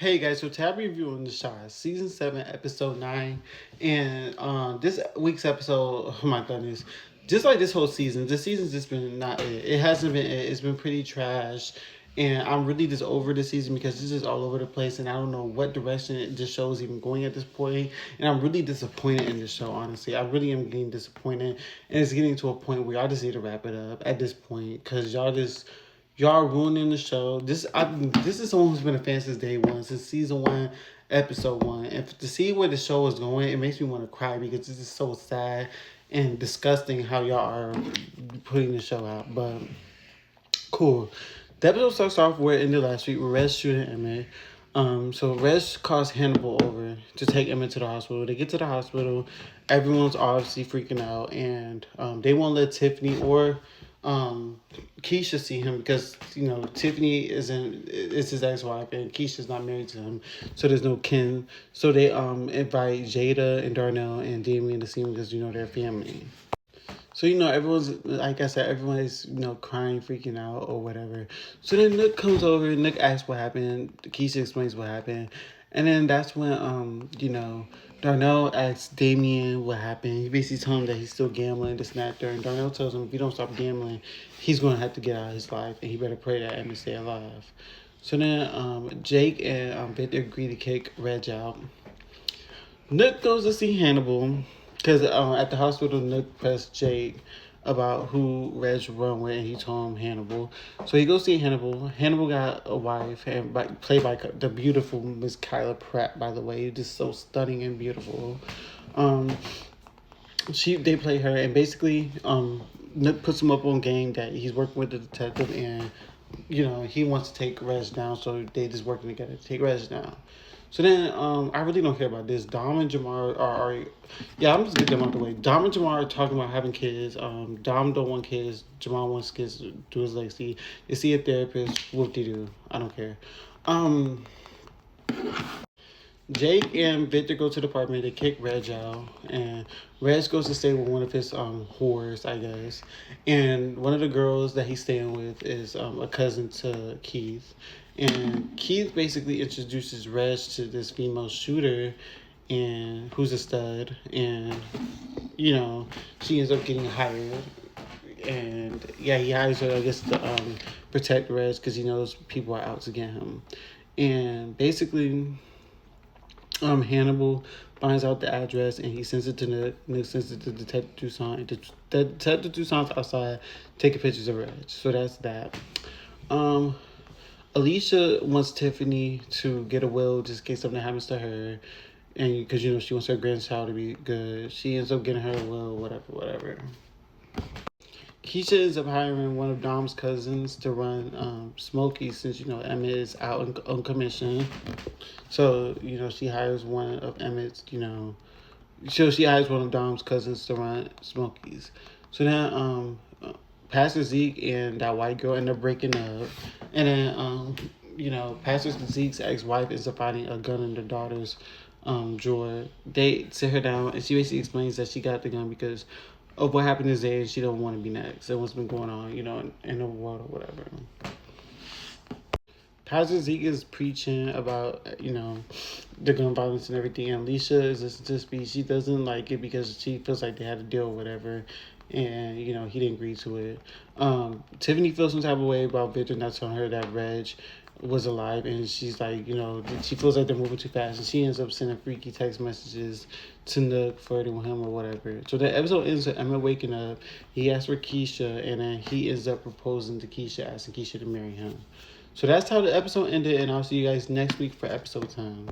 Hey guys, so tab reviewing The Shy, season 7, episode 9, and this week's episode. Oh my goodness, just like this whole season, this season's just been not it. It hasn't been it. It's been pretty trash, and I'm really just over the season because this is all over the place, and I don't know what direction the show is even going at this point. And I'm really disappointed in the show. Honestly, I really am getting disappointed, and it's getting to a point where I just need to wrap it up at this point because y'all ruining the show. This is someone who's been a fan since day one, since season 1, episode 1. And to see where the show is going, it makes me want to cry because this is so sad and disgusting how y'all are putting the show out. But cool. The episode starts off where it ended last week with Rez shooting Emmett. So Rez calls Hannibal over to take Emmett to the hospital. They get to the hospital. Everyone's obviously freaking out, and they won't let Tiffany or Keisha see him because Tiffany is his ex-wife and Keisha's not married to him, so there's no kin. So they invite Jada and Darnell and Damien to see him because they're family. So everyone's, like I said, everyone's crying, freaking out or whatever. So then Nick comes over. Nick asks what happened. Keisha explains what happened, and then that's when Darnell asks Damien what happened. He basically tells him that he's still gambling, this and that. There, and Darnell tells him if he don't stop gambling, he's gonna have to get out of his life, and he better pray that Emmett stay alive. So then Jake and Victor agree to kick Reg out. Nick goes to see Hannibal because at the hospital, Nick pressed Jake about who Reg run with, and he told him Hannibal. So he goes see Hannibal. Hannibal got a wife, and played by the beautiful Miss Kyla Pratt, by the way, just so stunning and beautiful. They play her, and basically Nick puts him up on game that he's working with the detective, and he wants to take Reg down, so they just working together to take Reg down. So then, I really don't care about this. Dom and Jamar yeah, I'm just getting them out the way. Dom and Jamar are talking about having kids. Dom don't want kids. Jamar wants kids to do his legacy. They see a therapist. Whoop-de-doo. I don't care. Jake and Victor go to the apartment. They kick Reg out, and Reg goes to stay with one of his whores, I guess. And one of the girls that he's staying with is a cousin to Keith. And Keith basically introduces Reg to this female shooter, and who's a stud. And she ends up getting hired. And yeah, he hires her, I guess, to protect Reg because he knows people are out to get him. And basically, Hannibal finds out the address and he sends it to Nick. Nick sends it to Detective Toussaint. Detective Toussaint's outside taking pictures of Reg. So that's that. Alicia wants Tiffany to get a will just in case something happens to her. And because, she wants her grandchild to be good. She ends up getting her a will, whatever. Keisha ends up hiring one of Dom's cousins to run Smokey since, Emmett is out on commission. So, she hires one of Emmett's, so she hires one of Dom's cousins to run Smokey's. So then Pastor Zeke and that white girl end up breaking up. And then, Pastor Zeke's ex-wife ends up finding a gun in their daughter's drawer. They sit her down and she basically explains that she got the gun because of what happened this day and she don't want to be next and what's been going on, in the world or whatever. Pastor Zeke is preaching about, the gun violence and everything. And Alicia is listening to speech. She doesn't like it because she feels like they had to deal with whatever. And, he didn't agree to it. Tiffany feels some type of way about Victor not telling her that Reg was alive. And she's like, she feels like they're moving too fast. And she ends up sending freaky text messages to Nick, flirting with him or whatever. So the episode ends with Emmett waking up. He asks for Keisha. And then he ends up proposing to Keisha, asking Keisha to marry him. So that's how the episode ended, and I'll see you guys next week for episode time.